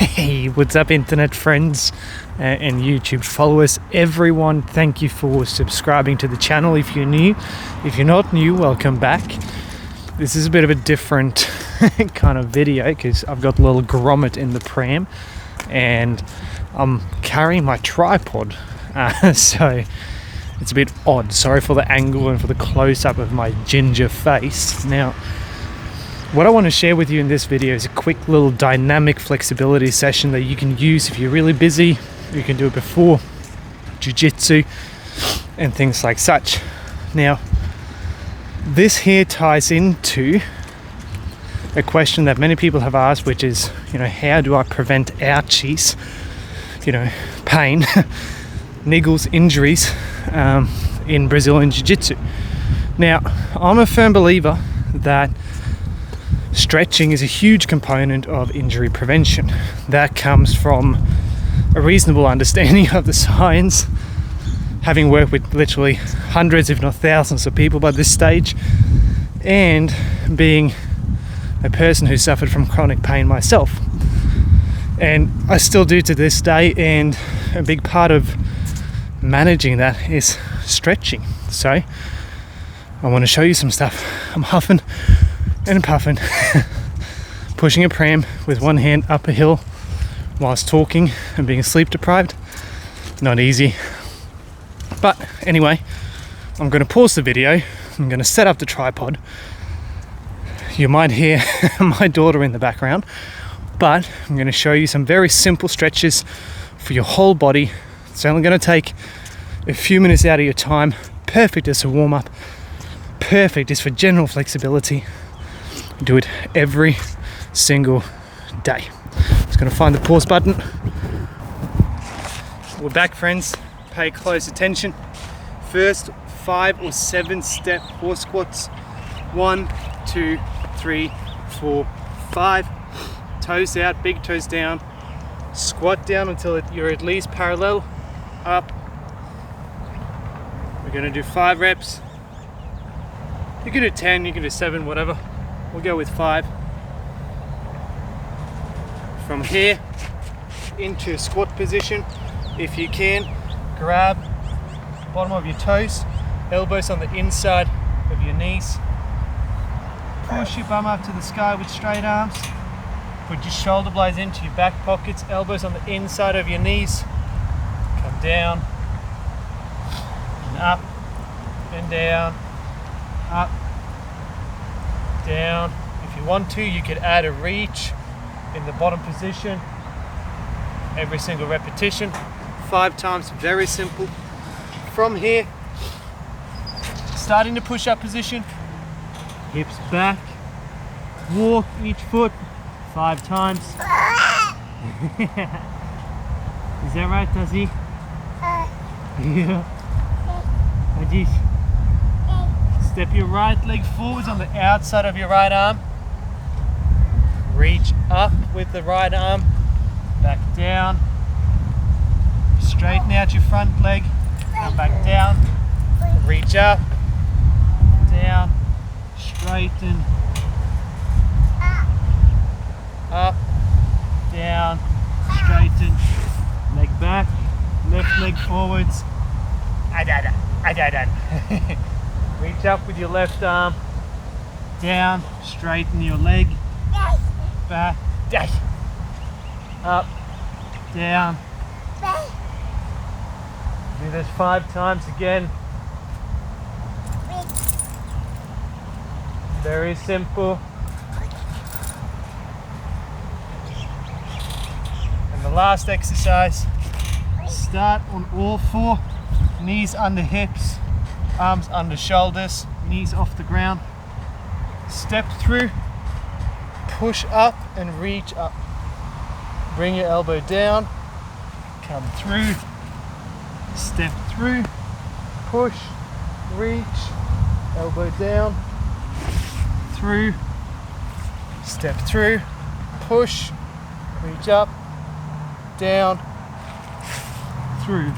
Hey, what's up internet friends and YouTube followers, everyone. Thank you for subscribing to the channel if you're new. If you're not new, welcome back. This is a bit of a different kind of video because I've got a little grommet in the pram and I'm carrying my tripod, so it's a bit odd. Sorry for the angle and for the close-up of my ginger face. Now, what I want to share with you in this video is a quick little dynamic flexibility session that you can use if you're really busy. You can do it before Jiu-Jitsu and things like such. Now, this here ties into a question that many people have asked, which is, how do I prevent ouchies, pain, niggles, injuries in Brazilian Jiu-Jitsu? Now, I'm a firm believer that stretching is a huge component of injury prevention. That comes from a reasonable understanding of the science, having worked with literally hundreds if not thousands of people by this stage, and being a person who suffered from chronic pain myself. And I still do to this day, and a big part of managing that is stretching. So I want to show you some stuff. I'm huffing and puffing, pushing a pram with one hand up a hill whilst talking and being sleep deprived. Not easy. But anyway, I'm going to pause the video. I'm going to set up the tripod. You might hear my daughter in the background, but I'm going to show you some very simple stretches for your whole body. It's only going to take a few minutes out of your time. Perfect as a warm-up. Perfect is for general flexibility. Do it every single day. Just going to find the pause button. We're back, friends. Pay close attention. First 5 or 7 step horse squats. 1, 2, 3, 4, 5. Toes out, big toes down. Squat down until you're at least parallel. Up. We're going to do 5 reps. You can do 10, you can do 7, whatever. We'll go with 5. From here into squat position, if you can, grab bottom of your toes, elbows on the inside of your knees. Push your bum up to the sky with straight arms. Put your shoulder blades into your back pockets, elbows on the inside of your knees. Come down and up and down, up, down. If you want to, you could add a reach in the bottom position every single repetition, 5 times. Very simple. From here, starting to push up position, hips back, walk each foot 5 times. Is that right, Tazi? Yeah. Adish. Step your right leg forwards on the outside of your right arm. Reach up with the right arm. Back down. Straighten out your front leg. Come back down. Reach up. Down. Straighten. Up. Down. Straighten. Leg back. Left leg forwards. Reach up with your left arm, down, straighten your leg, back, up, down. Do this 5 times again. Very simple. And the last exercise, start on all 4, knees under hips, arms under shoulders, knees off the ground. Step through, push up and reach up. Bring your elbow down, come through, step through, push, reach, elbow down, through, step through, push, reach up, down, through.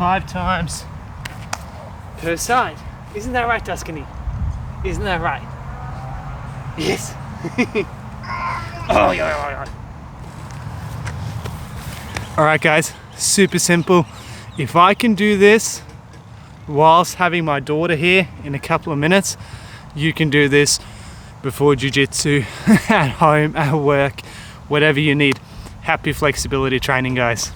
5 times per side. Isn't that right, Tuscany? Isn't that right? Yes. Oh, yeah. All right, guys, super simple. If I can do this whilst having my daughter here in a couple of minutes, you can do this before jiu-jitsu, at home, at work, whatever you need. Happy flexibility training, guys.